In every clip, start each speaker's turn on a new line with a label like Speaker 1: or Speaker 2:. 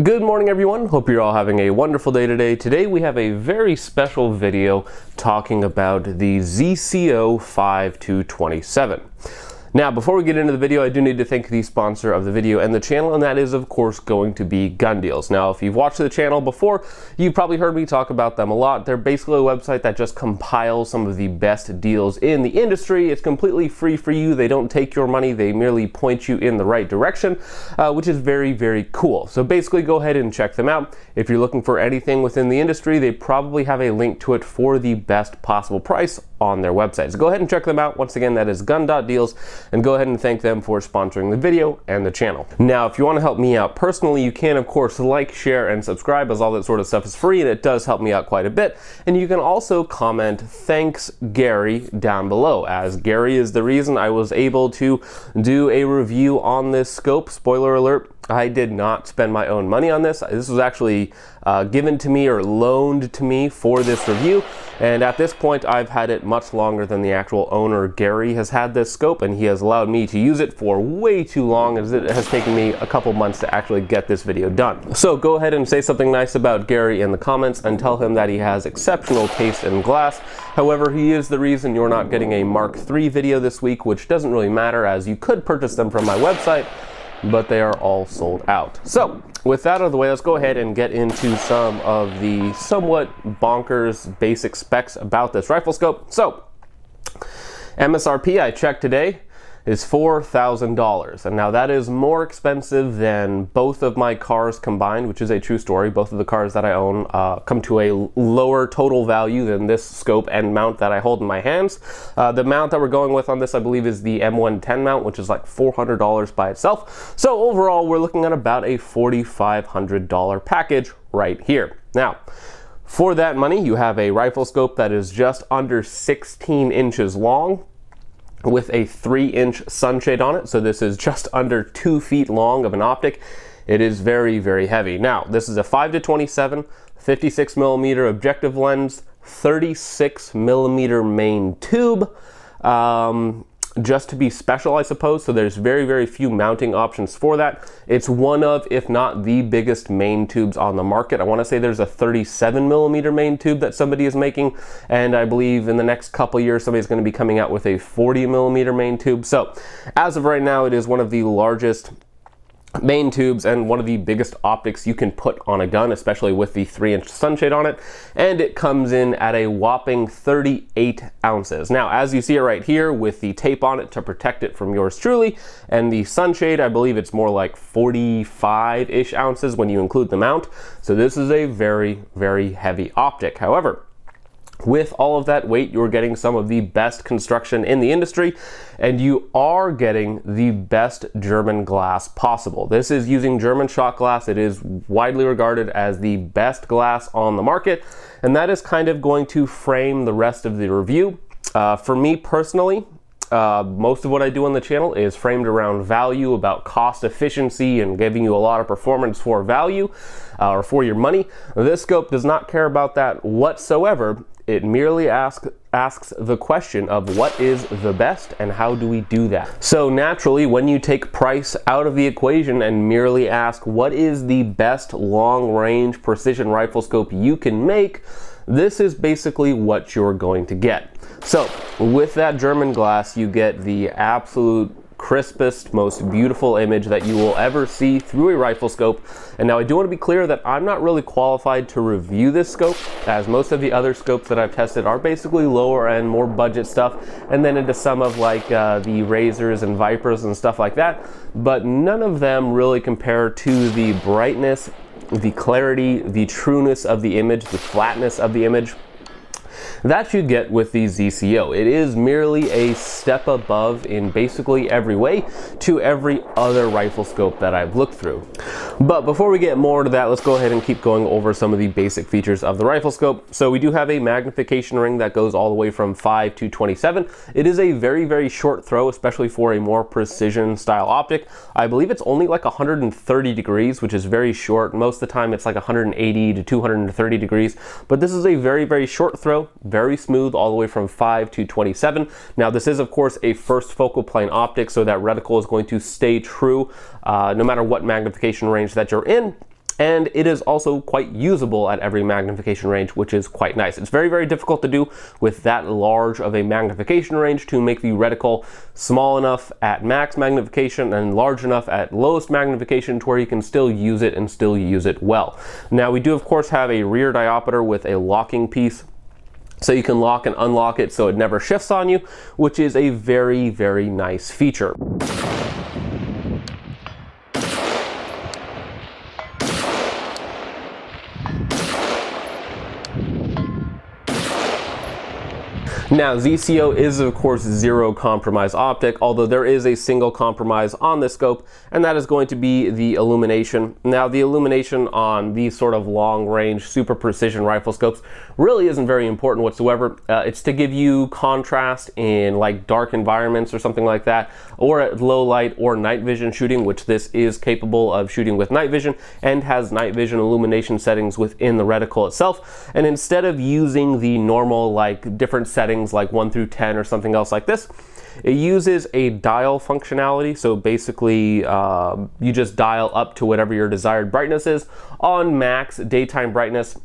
Speaker 1: Good morning everyone, hope you're all having a wonderful day today. Today we have a very special video talking about the ZCO 5227. Now before we get into the video, I do need to thank the sponsor of the video and the channel, and that is of course going to be Gun Deals. Now if you've watched the channel before, you've probably heard me talk about them a lot. They're basically a website that just compiles some of the best deals in the industry. It's completely free for you. They don't take your money, they merely point you in the right direction, which is very, very cool. So basically go ahead and check them out. If you're looking for anything within the industry, they probably have a link to it for the best possible price on their website. So go ahead and check them out. Once again, that is gun.deals, and go ahead and thank them for sponsoring the video and the channel. Now, if you want to help me out personally, you can of course like, share, and subscribe, as all that sort of stuff is free and it does help me out quite a bit. And you can also comment "Thanks Gary" down below, as Gary is the reason I was able to do a review on this scope. Spoiler alert, I did not spend my own money on this. This was actually given to me or loaned to me for this review, and at this point I've had it much longer than the actual owner Gary has had this scope, and he has allowed me to use it for way too long, as it has taken me a couple months to actually get this video done. So go ahead and say something nice about Gary in the comments and tell him that he has exceptional taste in glass. However, he is the reason you're not getting a Mark III video this week, which doesn't really matter as you could purchase them from my website, but they are all sold out. So with that out of the way, let's go ahead and get into some of the somewhat bonkers basic specs about this rifle scope. So MSRP I checked today is $4,000, and now that is more expensive than both of my cars combined, which is a true story. Both of the cars that I own come to a lower total value than this scope and mount that I hold in my hands. The mount that we're going with on this, I believe, is the M110 mount, which is like $400 by itself. So overall, we're looking at about a $4,500 package right here. Now, for that money, you have a rifle scope that is just under 16 inches long, with a 3-inch sunshade on it. So this is just under 2 feet long of an optic. It is very, very heavy. Now, this is a 5-27, 56 millimeter objective lens, 36 millimeter main tube. Just to be special, I suppose. So there's very, very few mounting options for that. It's one of, if not the biggest main tubes on the market. I want to say there's a 37 millimeter main tube that somebody is making, and I believe in the next couple years somebody's going to be coming out with a 40 millimeter main tube. So as of right now, it is one of the largest main tubes and one of the biggest optics you can put on a gun, especially with the 3-inch sunshade on it, and it comes in at a whopping 38 ounces. Now, as you see it right here with the tape on it to protect it from yours truly, and the sunshade, I believe it's more like 45-ish ounces when you include the mount. So this is a very, very heavy optic. However, with all of that weight, you're getting some of the best construction in the industry, and you are getting the best German glass possible. This is using German shot glass. It is widely regarded as the best glass on the market, and that is kind of going to frame the rest of the review. For me personally, most of what I do on the channel is framed around value, about cost efficiency, and giving you a lot of performance for value, or for your money. This scope does not care about that whatsoever. It merely asks the question of what is the best and how do we do that. So naturally, when you take price out of the equation and merely ask what is the best long-range precision rifle scope you can make, this is basically what you're going to get. So with that German glass, you get the absolute crispest, most beautiful image that you will ever see through a rifle scope. And now I do want to be clear that I'm not really qualified to review this scope, as most of the other scopes that I've tested are basically lower end, more budget stuff, and then into some of like the Razors and Vipers and stuff like that. But none of them really compare to the brightness, the clarity, the trueness of the image, the flatness of the image that you get with the ZCO. It is merely a step above in basically every way to every other rifle scope that I've looked through. But before we get more into that, let's go ahead and keep going over some of the basic features of the rifle scope. So we do have a magnification ring that goes all the way from 5 to 27. It is a very, very short throw, especially for a more precision style optic. I believe it's only like 130 degrees, which is very short. Most of the time it's like 180 to 230 degrees, but this is a very, very short throw, very smooth, all the way from 5 to 27. Now this is of course a first focal plane optic, so that reticle is going to stay true no matter what magnification range that you're in. And it is also quite usable at every magnification range, which is quite nice. It's very, very difficult to do with that large of a magnification range to make the reticle small enough at max magnification and large enough at lowest magnification to where you can still use it and still use it well. Now, we do of course have a rear diopter with a locking piece, so you can lock and unlock it so it never shifts on you, which is a very, very nice feature. Now, ZCO is of course zero compromise optic, although there is a single compromise on this scope, and that is going to be the illumination. Now, the illumination on these sort of long range super precision rifle scopes really isn't very important whatsoever. It's to give you contrast in like dark environments or something like that, or at low light or night vision shooting, which this is capable of shooting with night vision and has night vision illumination settings within the reticle itself. And instead of using the normal like different settings like 1 through 10 or something else like this, it uses a dial functionality. So basically you just dial up to whatever your desired brightness is. On max daytime brightness,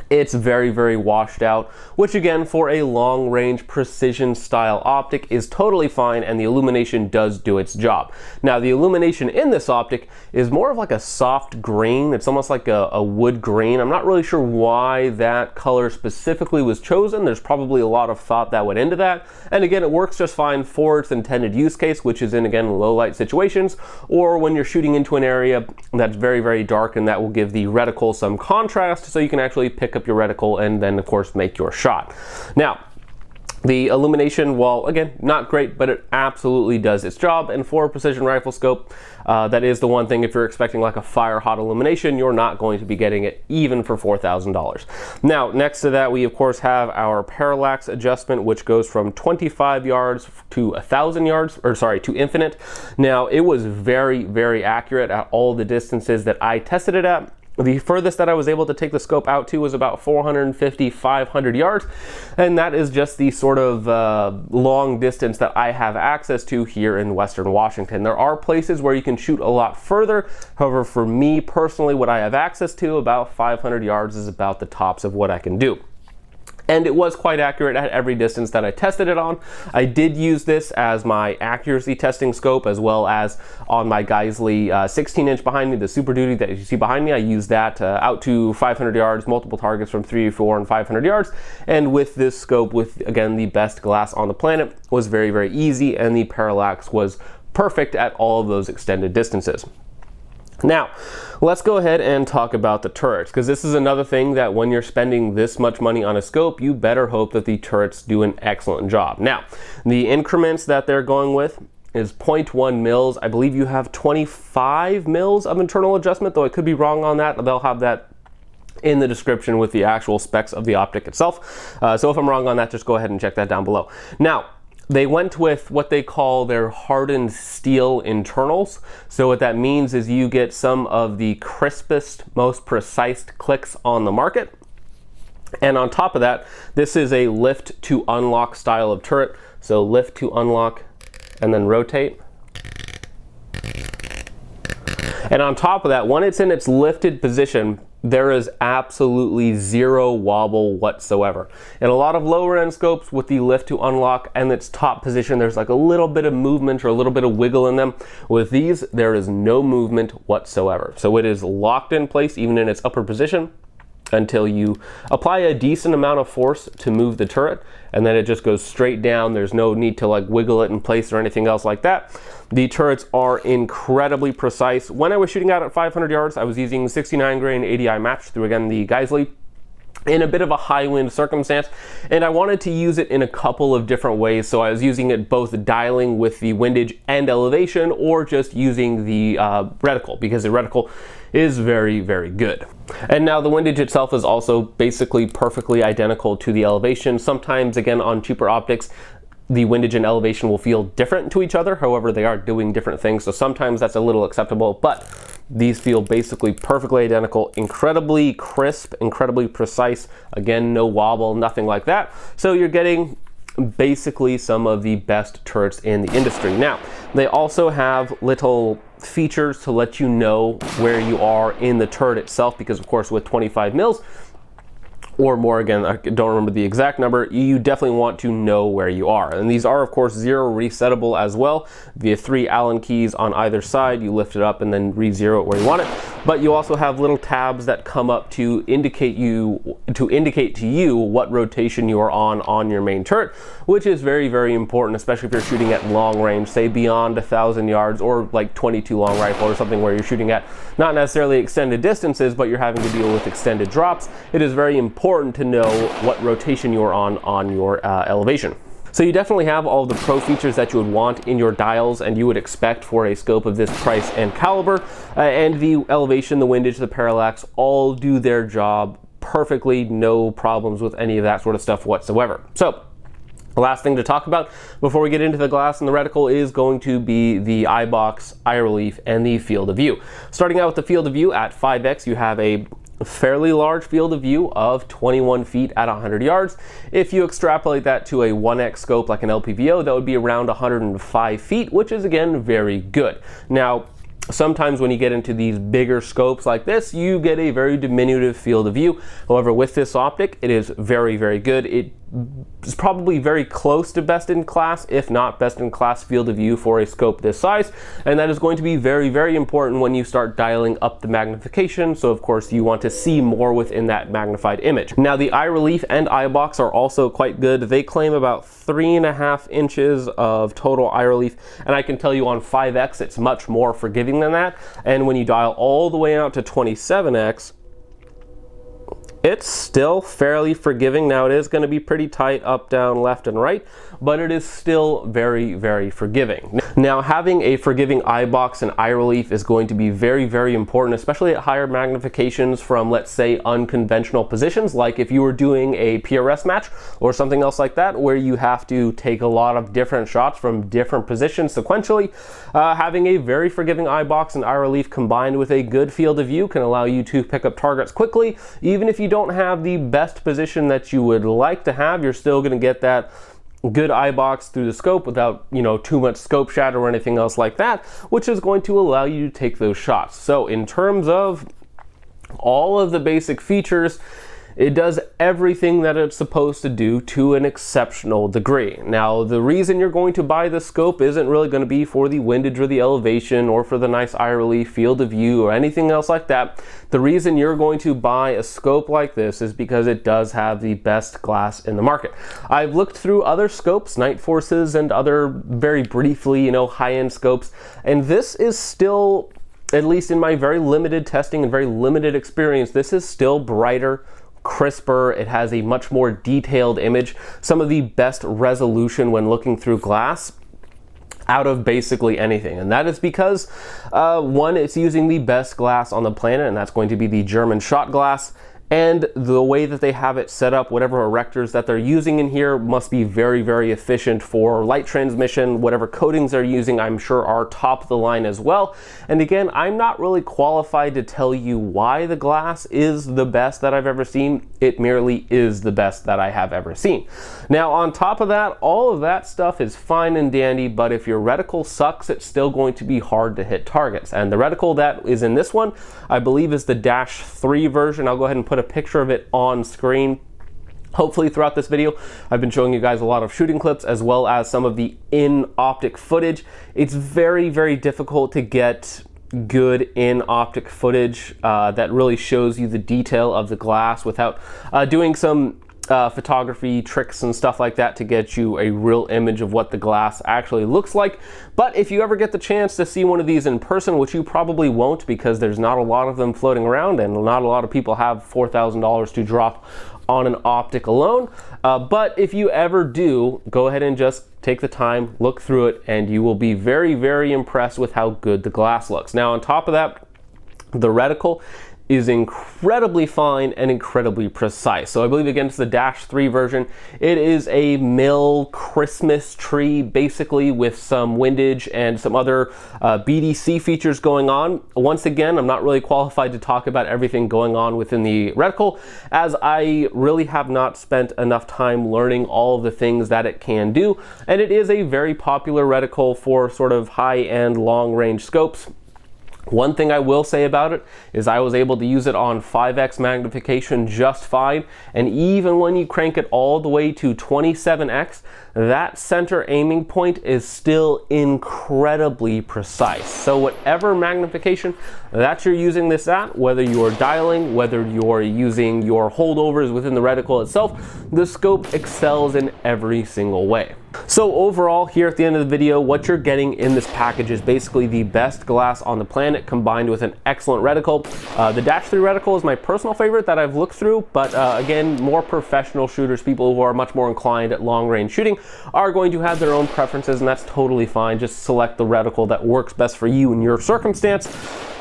Speaker 1: it's very, very washed out, which again, for a long range precision style optic is totally fine, and the illumination does do its job. Now, the illumination in this optic is more of like a soft green. It's almost like a wood green. I'm not really sure why that color specifically was chosen. There's probably a lot of thought that went into that. And again, it works just fine for its intended use case, which is in, again, low light situations, or when you're shooting into an area that's very, very dark, and that will give the reticle some contrast so you can actually pick up your reticle and then of course make your shot. Now, the illumination, well, again, not great, but it absolutely does its job. And for a precision rifle scope, that is the one thing. If you're expecting like a fire hot illumination, you're not going to be getting it even for $4,000. Now, next to that, we of course have our parallax adjustment, which goes from 25 yards to 1,000 yards, or sorry, to infinite. Now, it was very, very accurate at all the distances that I tested it at. The furthest that I was able to take the scope out to was about 450, 500 yards, and that is just the sort of long distance that I have access to here in Western Washington. There are places where you can shoot a lot further. However, for me personally, what I have access to, about 500 yards, is about the tops of what I can do. And it was quite accurate at every distance that I tested it on. I did use this as my accuracy testing scope, as well as on my Geissele 16-inch behind me, the Super Duty that you see behind me. I used that out to 500 yards, multiple targets from 3, 4, and 500 yards. And with this scope, with again the best glass on the planet, was very, very easy, and the parallax was perfect at all of those extended distances. Now, let's go ahead and talk about the turrets, because this is another thing that when you're spending this much money on a scope, you better hope that the turrets do an excellent job. Now, the increments that they're going with is 0.1 mils. I believe you have 25 mils of internal adjustment, though I could be wrong on that. They'll have that in the description with the actual specs of the optic itself. So if I'm wrong on that, just go ahead and check that down below. Now, they went with what they call their hardened steel internals. So what that means is you get some of the crispest, most precise clicks on the market. And on top of that, this is a lift to unlock style of turret. So lift to unlock and then rotate. And on top of that, when it's in its lifted position, there is absolutely zero wobble whatsoever. In a lot of lower end scopes with the lift to unlock and its top position, there's like a little bit of movement or a little bit of wiggle in them. With these, there is no movement whatsoever. So it is locked in place even in its upper position until you apply a decent amount of force to move the turret, and then it just goes straight down. There's no need to like wiggle it in place or anything else like that. The turrets are incredibly precise. When I was shooting out at 500 yards, I was using 69 grain ADI match through, again, the Geissele in a bit of a high wind circumstance, and I wanted to use it in a couple of different ways. So I was using it both dialing with the windage and elevation, or just using the reticle, because the reticle is very, very good. And now the windage itself is also basically perfectly identical to the elevation. Sometimes, again, on cheaper optics, the windage and elevation will feel different to each other. However, they are doing different things, so sometimes that's a little acceptable, but these feel basically perfectly identical, incredibly crisp, incredibly precise. Again, no wobble, nothing like that. So you're getting basically some of the best turrets in the industry. Now, they also have little features to let you know where you are in the turret itself, because of course with 25 mils or more, again, I don't remember the exact number, you definitely want to know where you are. And these are of course 0 resettable as well via 3 Allen keys on either side. You lift it up and then re-zero it where you want it. But you also have little tabs that come up to indicate to you what rotation you are on your main turret, which is very, very important, especially if you're shooting at long range, say beyond 1,000 yards, or like 22 long rifle or something where you're shooting at not necessarily extended distances, but you're having to deal with extended drops. It is very important to know what rotation you are on your elevation. So you definitely have all of the pro features that you would want in your dials and you would expect for a scope of this price and caliber, and the elevation, the windage, the parallax all do their job perfectly, no problems with any of that sort of stuff whatsoever. So the last thing to talk about before we get into the glass and the reticle is going to be the Ibox, eye relief, and the field of view. Starting out with the field of view at 5x, you have a fairly large field of view of 21 feet at 100 yards. If you extrapolate that to a 1x scope like an LPVO, that would be around 105 feet, which is again very good. Now, sometimes when you get into these bigger scopes like this, you get a very diminutive field of view. However, with this optic, it is very, very good. It is probably very close to best in class, if not best in class field of view for a scope this size. And that is going to be very, very important when you start dialing up the magnification. So of course you want to see more within that magnified image. Now the eye relief and Ibox are also quite good. They claim about 3.5 inches of total eye relief. And I can tell you on 5x, it's much more forgiving than that. And when you dial all the way out to 27x, it's still fairly forgiving. Now it is going to be pretty tight up, down, left, and right, but it is still very, very forgiving. Now having a forgiving Ibox and eye relief is going to be very, very important, especially at higher magnifications from, let's say, unconventional positions, like if you were doing a PRS match or something else like that, where you have to take a lot of different shots from different positions sequentially. Having a very forgiving Ibox and eye relief combined with a good field of view can allow you to pick up targets quickly. Even if you don't have the best position that you would like to have, you're still going to get that good Ibox through the scope without, too much scope shadow or anything else like that, which is going to allow you to take those shots. So in terms of all of the basic features, it does everything that it's supposed to do to an exceptional degree. Now, the reason you're going to buy the scope isn't really going to be for the windage or the elevation or for the nice eye relief, field of view, or anything else like that. The reason you're going to buy a scope like this is because it does have the best glass in the market. I've looked through other scopes, Night Forces and other very briefly, high-end scopes, and this is still, at least in my very limited testing and very limited experience, this is still brighter, crisper. It has a much more detailed image, some of the best resolution when looking through glass out of basically anything. And that is because one, it's using the best glass on the planet, and that's going to be the German shot glass. And the way that they have it set up, whatever erectors that they're using in here must be very, very efficient for light transmission. Whatever coatings they're using, I'm sure, are top of the line as well. And again, I'm not really qualified to tell you why the glass is the best that I've ever seen. It merely is the best that I have ever seen. Now, on top of that, all of that stuff is fine and dandy, but if your reticle sucks, it's still going to be hard to hit targets. And the reticle that is in this one, I believe, is the -3 version. I'll go ahead and put a picture of it on screen. Hopefully throughout this video, I've been showing you guys a lot of shooting clips as well as some of the in-optic footage. It's very, very difficult to get good in-optic footage that really shows you the detail of the glass without doing some photography tricks and stuff like that to get you a real image of what the glass actually looks like. But if you ever get the chance to see one of these in person, which you probably won't because there's not a lot of them floating around and not a lot of people have $4,000 to drop on an optic alone, but if you ever do, go ahead and just take the time, look through it, and you will be very, very impressed with how good the glass looks. Now, on top of that, the reticle is incredibly fine and incredibly precise. So I believe, again, it's the -3 version. It is a Mil Christmas tree, basically, with some windage and some other BDC features going on. Once again, I'm not really qualified to talk about everything going on within the reticle, as I really have not spent enough time learning all of the things that it can do. And it is a very popular reticle for sort of high-end long-range scopes. One thing I will say about it is I was able to use it on 5x magnification just fine, and even when you crank it all the way to 27x, that center aiming point is still incredibly precise. So whatever magnification that you're using this at, whether you're dialing, whether you're using your holdovers within the reticle itself, the scope excels in every single way. So overall, here at the end of the video, what you're getting in this package is basically the best glass on the planet combined with an excellent reticle. The Dash 3 reticle is my personal favorite that I've looked through, but again, more professional shooters, people who are much more inclined at long range shooting, are going to have their own preferences, and that's totally fine. Just select the reticle that works best for you in your circumstance.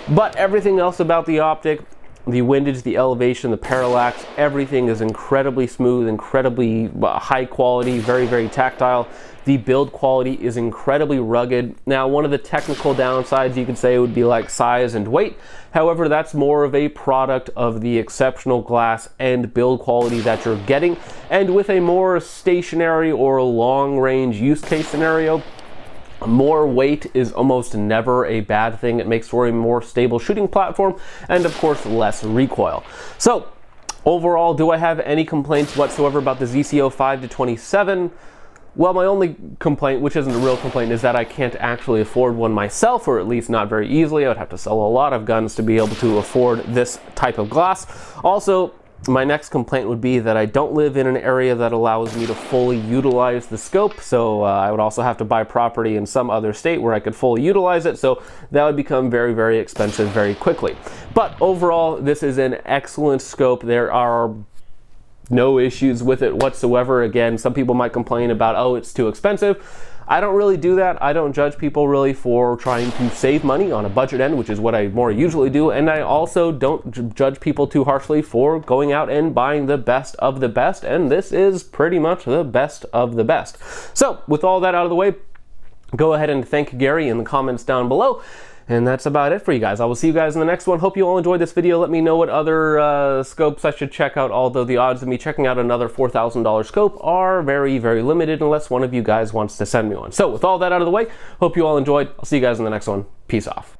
Speaker 1: But everything else about the Optic, the windage, the elevation, the parallax, everything is incredibly smooth, incredibly high quality, very, very tactile. The build quality is incredibly rugged. Now, one of the technical downsides you could say would be like size and weight. However, that's more of a product of the exceptional glass and build quality that you're getting. And with a more stationary or long range use case scenario, more weight is almost never a bad thing. It makes for a more stable shooting platform and of course less recoil. So overall, do I have any complaints whatsoever about the ZCO 5-27? Well, my only complaint, which isn't a real complaint, is that I can't actually afford one myself, or at least not very easily. I would have to sell a lot of guns to be able to afford this type of glass. Also, my next complaint would be that I don't live in an area that allows me to fully utilize the scope, so I would also have to buy property in some other state where I could fully utilize it, so that would become very, very expensive very quickly. But overall, this is an excellent scope. There are no issues with it whatsoever. Again, some people might complain about, oh, it's too expensive. I don't really do that. I don't judge people really for trying to save money on a budget end, which is what I more usually do. And I also don't judge people too harshly for going out and buying the best of the best. And this is pretty much the best of the best. So with all that out of the way, go ahead and thank Gary in the comments down below. And that's about it for you guys. I will see you guys in the next one. Hope you all enjoyed this video. Let me know what other scopes I should check out, although the odds of me checking out another $4,000 scope are very, very limited unless one of you guys wants to send me one. So with all that out of the way, hope you all enjoyed. I'll see you guys in the next one. Peace off.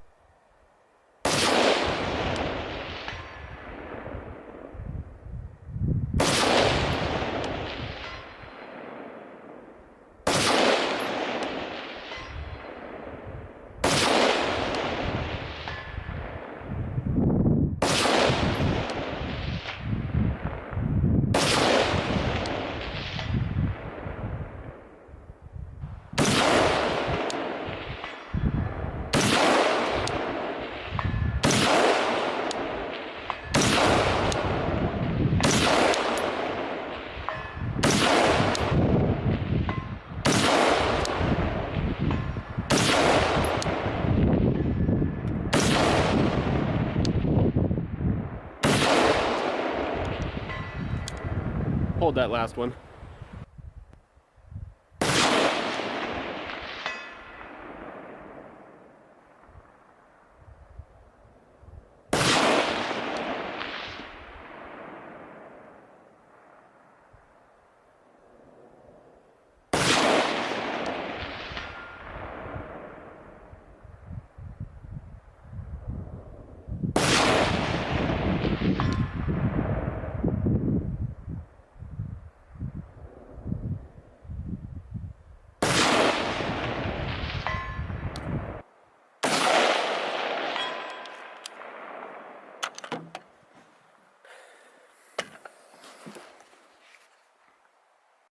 Speaker 1: Hold that last one.